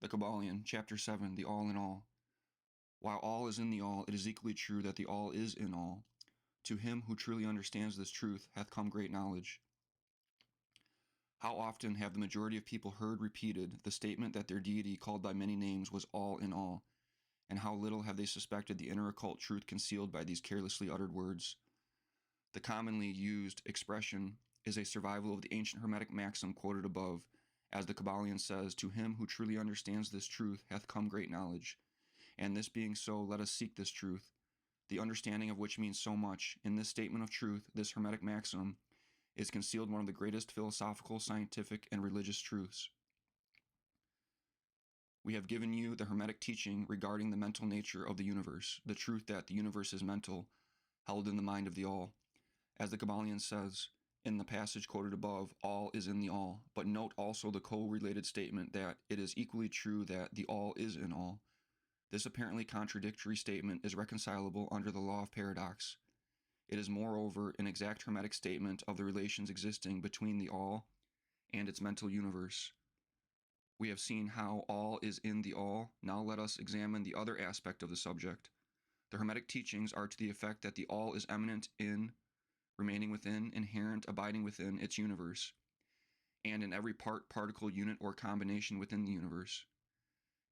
The Kybalion, Chapter 7, The All in All. While all is in the all, it is equally true that the all is in all. To him who truly understands this truth hath come great knowledge. How often have the majority of people heard repeated the statement that their deity, called by many names, was all in all, and how little have they suspected the inner occult truth concealed by these carelessly uttered words. The commonly used expression is a survival of the ancient Hermetic maxim quoted above, as the Kybalion says, "To him who truly understands this truth hath come great knowledge." And this being so, let us seek this truth, the understanding of which means so much. In this statement of truth, this Hermetic maxim, is concealed one of the greatest philosophical, scientific, and religious truths. We have given you the Hermetic teaching regarding the mental nature of the universe, the truth that the universe is mental, held in the mind of the all. As the Kybalion says, in the passage quoted above, all is in the all, but note also the co-related statement that it is equally true that the all is in all. This apparently contradictory statement is reconcilable under the law of paradox. It is moreover an exact Hermetic statement of the relations existing between the all and its mental universe. We have seen how all is in the all. Now let us examine the other aspect of the subject. The Hermetic teachings are to the effect that the all is immanent in, remaining within, inherent, abiding within its universe, and in every part, particle, unit, or combination within the universe.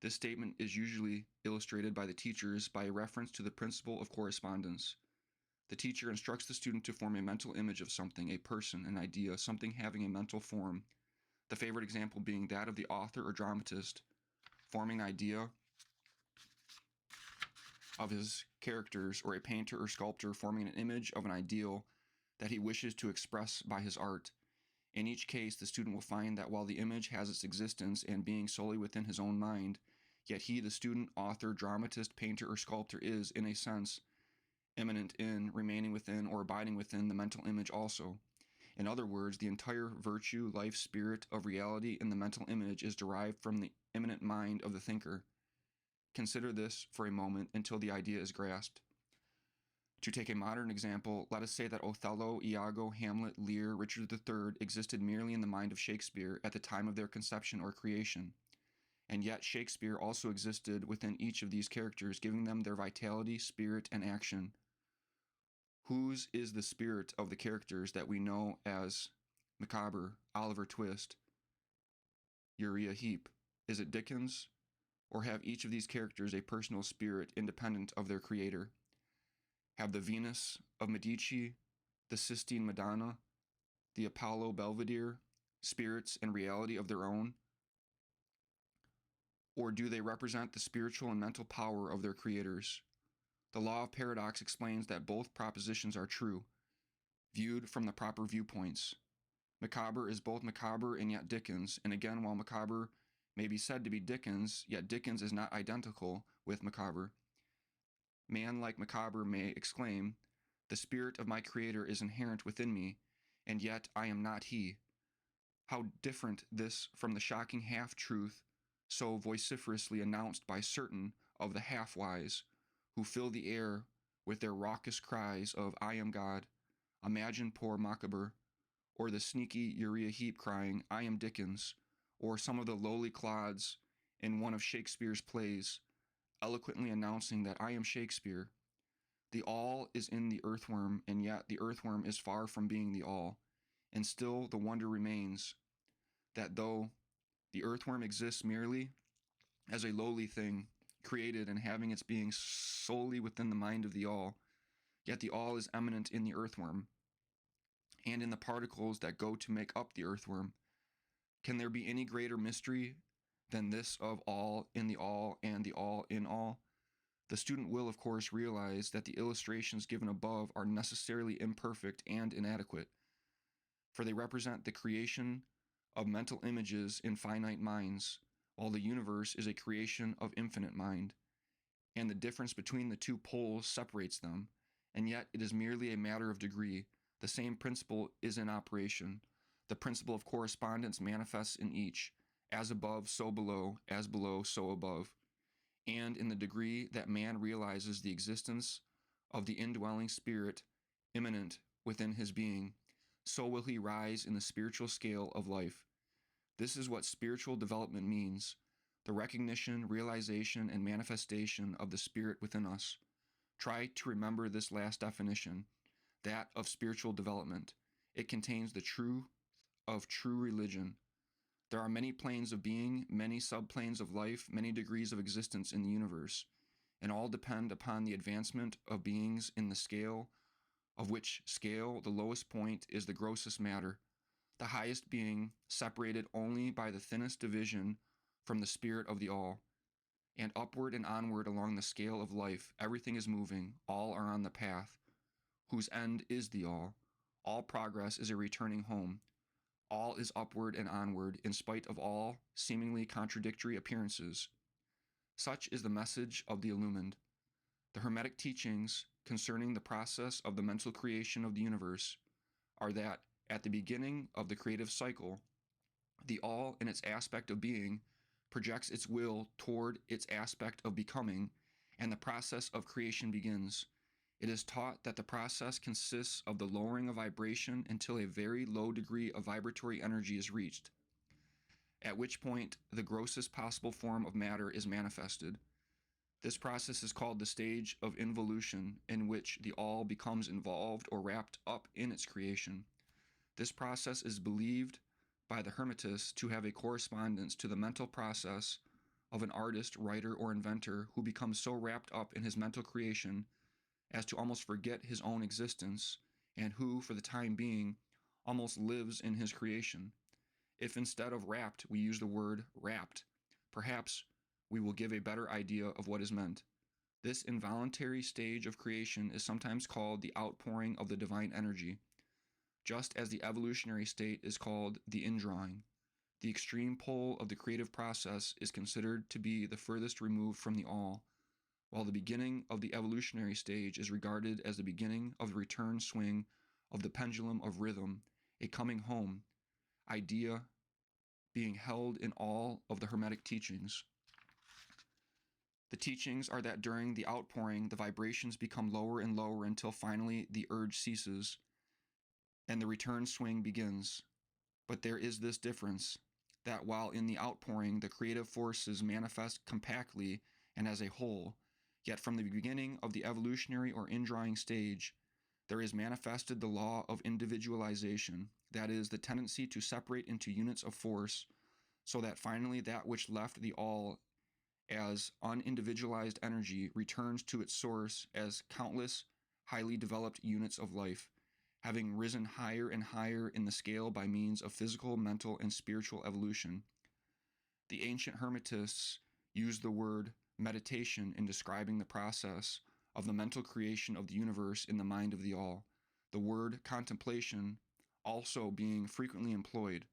This statement is usually illustrated by the teachers by a reference to the principle of correspondence. The teacher instructs the student to form a mental image of something, a person, an idea, something having a mental form, the favorite example being that of the author or dramatist forming an idea of his characters, or a painter or sculptor forming an image of an ideal that he wishes to express by his art. In each case, the student will find that while the image has its existence and being solely within his own mind, yet he, the student, author, dramatist, painter, or sculptor, is, in a sense, immanent in, remaining within, or abiding within the mental image also. In other words, the entire virtue, life, spirit of reality in the mental image is derived from the immanent mind of the thinker. Consider this for a moment until the idea is grasped. To take a modern example, let us say that Othello, Iago, Hamlet, Lear, Richard III existed merely in the mind of Shakespeare at the time of their conception or creation. And yet Shakespeare also existed within each of these characters, giving them their vitality, spirit, and action. Whose is the spirit of the characters that we know as Micawber, Oliver Twist, Uriah Heep? Is it Dickens? Or have each of these characters a personal spirit independent of their creator? Have the Venus of Medici, the Sistine Madonna, the Apollo Belvedere spirits and reality of their own? Or do they represent the spiritual and mental power of their creators? The law of paradox explains that both propositions are true, viewed from the proper viewpoints. Micawber is both Micawber and yet Dickens, and again, while Micawber may be said to be Dickens, yet Dickens is not identical with Micawber. Man like Micawber may exclaim, "The spirit of my creator is inherent within me, and yet I am not he." How different this from the shocking half-truth so vociferously announced by certain of the half-wise, who fill the air with their raucous cries of "I am God." Imagine poor Micawber, or the sneaky Uriah Heep crying, "I am Dickens," or some of the lowly clods in one of Shakespeare's plays, eloquently announcing that "I am Shakespeare." The all is in the earthworm, and yet the earthworm is far from being the all. And still the wonder remains that though the earthworm exists merely as a lowly thing, created and having its being solely within the mind of the all, yet the all is immanent in the earthworm, and in the particles that go to make up the earthworm. Can there be any greater mystery than this of all in the all and the all in all? The student will, of course, realize that the illustrations given above are necessarily imperfect and inadequate, for they represent the creation of mental images in finite minds, while the universe is a creation of infinite mind, and the difference between the two poles separates them, and yet it is merely a matter of degree. The same principle is in operation. The principle of correspondence manifests in each, as above, so below, as below, so above. And in the degree that man realizes the existence of the indwelling spirit immanent within his being, so will he rise in the spiritual scale of life. This is what spiritual development means. the recognition, realization, and manifestation of the Spirit within us. Try to remember this last definition, that of spiritual development. It contains the truth of true religion. There are many planes of being, many subplanes of life, many degrees of existence in the universe, and all depend upon the advancement of beings in the scale, of which scale the lowest point is the grossest matter, the highest being separated only by the thinnest division from the spirit of the all. And upward and onward along the scale of life, everything is moving, all are on the path, whose end is the all. All progress is a returning home. All is upward and onward, in spite of all seemingly contradictory appearances. Such is the message of the illumined. The Hermetic teachings concerning the process of the mental creation of the universe are that, at the beginning of the creative cycle, the all in its aspect of being projects its will toward its aspect of becoming, and the process of creation begins. It is taught that the process consists of the lowering of vibration until a very low degree of vibratory energy is reached, at which point the grossest possible form of matter is manifested. This process is called the stage of involution, in which the all becomes involved or wrapped up in its creation. This process is believed by the Hermetists to have a correspondence to the mental process of an artist, writer, or inventor who becomes so wrapped up in his mental creation as to almost forget his own existence, and who, for the time being, almost lives in his creation. If instead of wrapped we use the word wrapped, perhaps we will give a better idea of what is meant. This involuntary stage of creation is sometimes called the outpouring of the divine energy, just as the evolutionary state is called the indrawing. The extreme pole of the creative process is considered to be the furthest removed from the all, while the beginning of the evolutionary stage is regarded as the beginning of the return swing of the pendulum of rhythm, a coming home idea being held in all of the Hermetic teachings. The teachings are that during the outpouring, the vibrations become lower and lower until finally the urge ceases and the return swing begins. But there is this difference, that while in the outpouring the creative forces manifest compactly and as a whole, yet from the beginning of the evolutionary or indrawing stage, there is manifested the law of individualization, that is, the tendency to separate into units of force, so that finally that which left the all as unindividualized energy returns to its source as countless, highly developed units of life, having risen higher and higher in the scale by means of physical, mental, and spiritual evolution. The ancient Hermetists used the word meditation in describing the process of the mental creation of the universe in the mind of the all, the word contemplation also being frequently employed,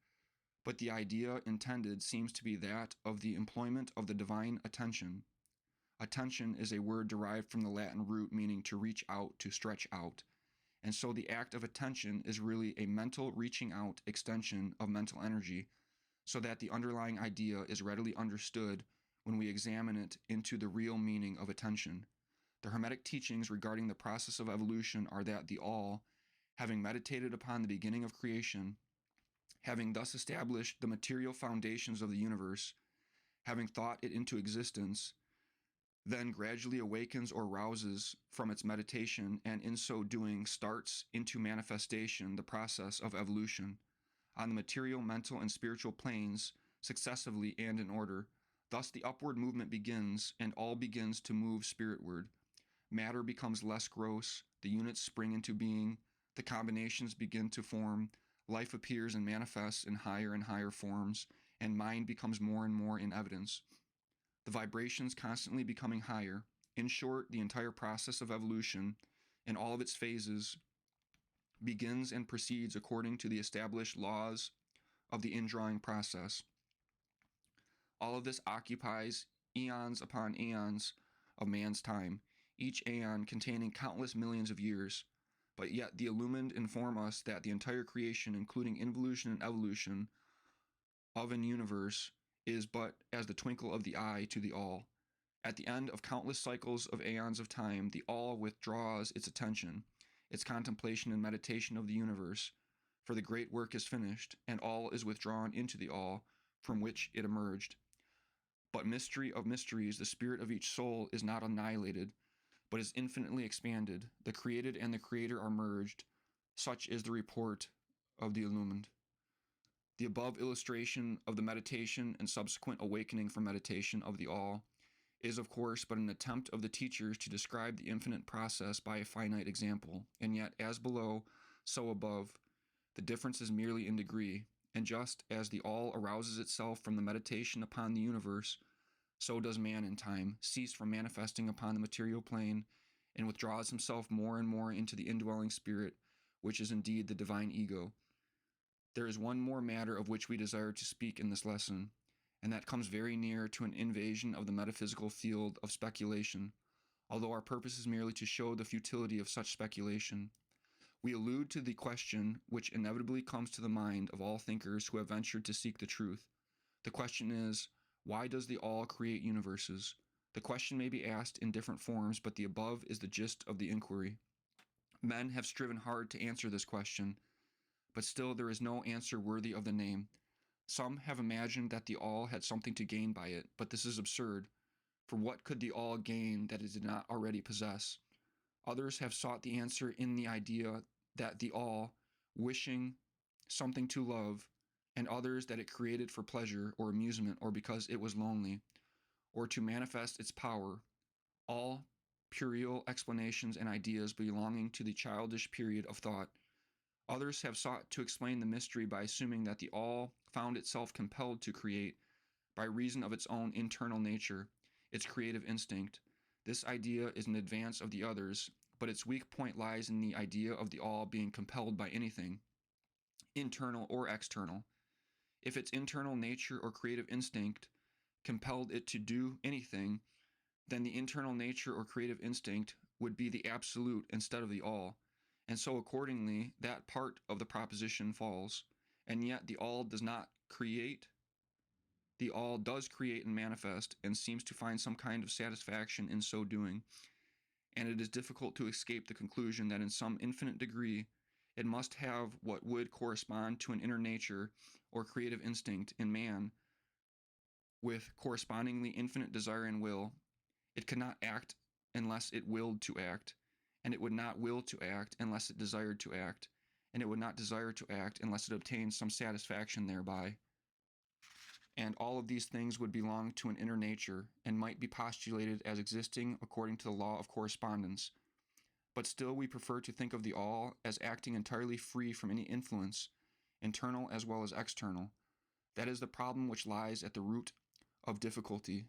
but the idea intended seems to be that of the employment of the divine attention. Attention is a word derived from the Latin root meaning to reach out, to stretch out, and so the act of attention is really a mental reaching out extension of mental energy, so that the underlying idea is readily understood when we examine it into the real meaning of attention. The Hermetic teachings regarding the process of evolution are that the all, having meditated upon the beginning of creation, having thus established the material foundations of the universe, having thought it into existence, then gradually awakens or rouses from its meditation, and in so doing starts into manifestation the process of evolution on the material, mental, and spiritual planes, successively and in order. Thus the upward movement begins, and all begins to move spiritward. Matter becomes less gross, the units spring into being, the combinations begin to form, life appears and manifests in higher and higher forms, and mind becomes more and more in evidence. The vibrations constantly becoming higher. In short, the entire process of evolution, in all of its phases, begins and proceeds according to the established laws of the indrawing process. All of this occupies eons upon eons of man's time, each aeon containing countless millions of years. But yet the illumined inform us that the entire creation, including involution and evolution of an universe, is but as the twinkle of the eye to the all. At the end of countless cycles of aeons of time, the all withdraws its attention, its contemplation and meditation of the universe, for the great work is finished, and all is withdrawn into the all from which it emerged. But mystery of mysteries, the spirit of each soul is not annihilated, but is infinitely expanded. The created and the creator are merged. Such is the report of the illumined. The above illustration of the meditation and subsequent awakening from meditation of the all is, of course, but an attempt of the teachers to describe the infinite process by a finite example, and yet, as below, so above, the difference is merely in degree, and just as the all arouses itself from the meditation upon the universe, so does man in time cease from manifesting upon the material plane and withdraws himself more and more into the indwelling spirit, which is indeed the divine ego. There is one more matter of which we desire to speak in this lesson, and that comes very near to an invasion of the metaphysical field of speculation, although our purpose is merely to show the futility of such speculation. We allude to the question which inevitably comes to the mind of all thinkers who have ventured to seek the truth. The question is, why does the all create universes? The question may be asked in different forms, but the above is the gist of the inquiry. Men have striven hard to answer this question, but still there is no answer worthy of the name. Some have imagined that the all had something to gain by it, but this is absurd, for what could the all gain that it did not already possess? Others have sought the answer in the idea that the all, wishing something to love, and others that it created for pleasure or amusement or because it was lonely, or to manifest its power, all puerile explanations and ideas belonging to the childish period of thought. Others have sought to explain the mystery by assuming that the all found itself compelled to create by reason of its own internal nature, its creative instinct. This idea is in advance of the others, but its weak point lies in the idea of the all being compelled by anything, internal or external. If its internal nature or creative instinct compelled it to do anything, then the internal nature or creative instinct would be the absolute instead of the all, and so accordingly that part of the proposition falls. And yet the all does not create. The all does create and manifest, and seems to find some kind of satisfaction in so doing, and it is difficult to escape the conclusion that in some infinite degree it must have what would correspond to an inner nature or creative instinct in man, with correspondingly infinite desire and will. It cannot act unless it willed to act, and it would not will to act unless it desired to act, and it would not desire to act unless it obtained some satisfaction thereby. And all of these things would belong to an inner nature, and might be postulated as existing according to the law of correspondence. But still we prefer to think of the all as acting entirely free from any influence, internal as well as external. That is the problem which lies at the root of difficulty,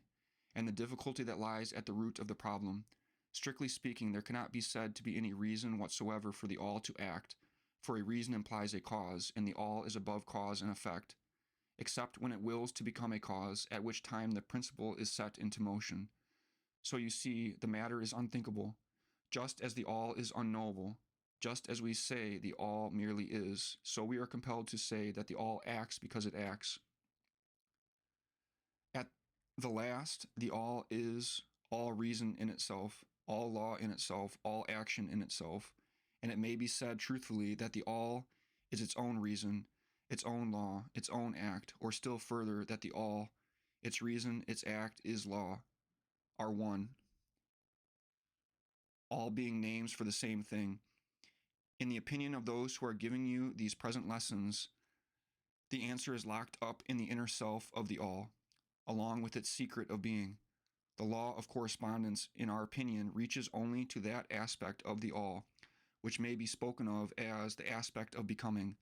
and the difficulty that lies at the root of the problem. Strictly speaking, there cannot be said to be any reason whatsoever for the all to act, for a reason implies a cause, and the all is above cause and effect, except when it wills to become a cause, at which time the principle is set into motion. So you see, the matter is unthinkable, just as the all is unknowable. Just as we say the all merely is, so we are compelled to say that the all acts because it acts. At the last, the all is all reason in itself, all law in itself, all action in itself, and it may be said truthfully that the all is its own reason, its own law, its own act, or still further that the all, its reason, its act, is law, are one, all being names for the same thing. In the opinion of those who are giving you these present lessons, the answer is locked up in the inner self of the all, along with its secret of being. The law of correspondence, in our opinion, reaches only to that aspect of the all, which may be spoken of as the aspect of becoming.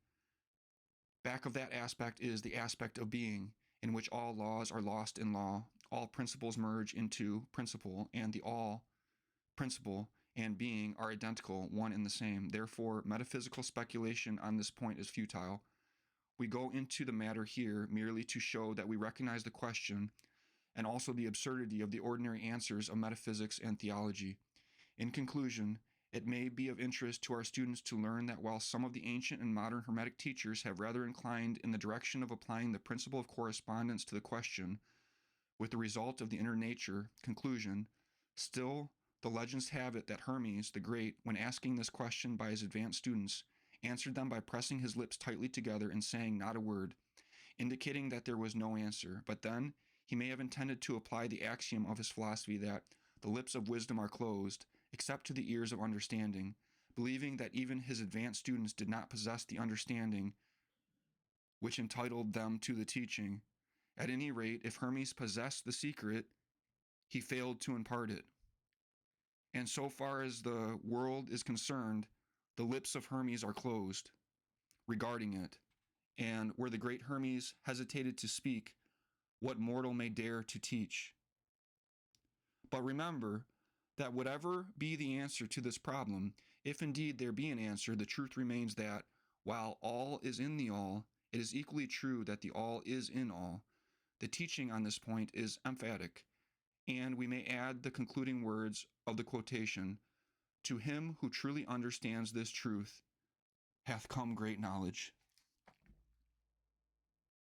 Back of that aspect is the aspect of being, in which all laws are lost in law, all principles merge into principle, and the all, principle, and being are identical, one and the same. Therefore, metaphysical speculation on this point is futile. We go into the matter here merely to show that we recognize the question and also the absurdity of the ordinary answers of metaphysics and theology. In conclusion, it may be of interest to our students to learn that while some of the ancient and modern Hermetic teachers have rather inclined in the direction of applying the principle of correspondence to the question, with the result of the inner nature conclusion, still the legends have it that Hermes the Great, when asking this question by his advanced students, answered them by pressing his lips tightly together and saying not a word, indicating that there was no answer. But then he may have intended to apply the axiom of his philosophy that the lips of wisdom are closed, except to the ears of understanding, believing that even his advanced students did not possess the understanding which entitled them to the teaching. At any rate, if Hermes possessed the secret, he failed to impart it. And so far as the world is concerned, the lips of Hermes are closed regarding it. And where the great Hermes hesitated to speak, what mortal may dare to teach? But remember that whatever be the answer to this problem, if indeed there be an answer, the truth remains that while all is in the all, it is equally true that the all is in all. The teaching on this point is emphatic, and we may add the concluding words of the quotation, "To him who truly understands this truth hath come great knowledge."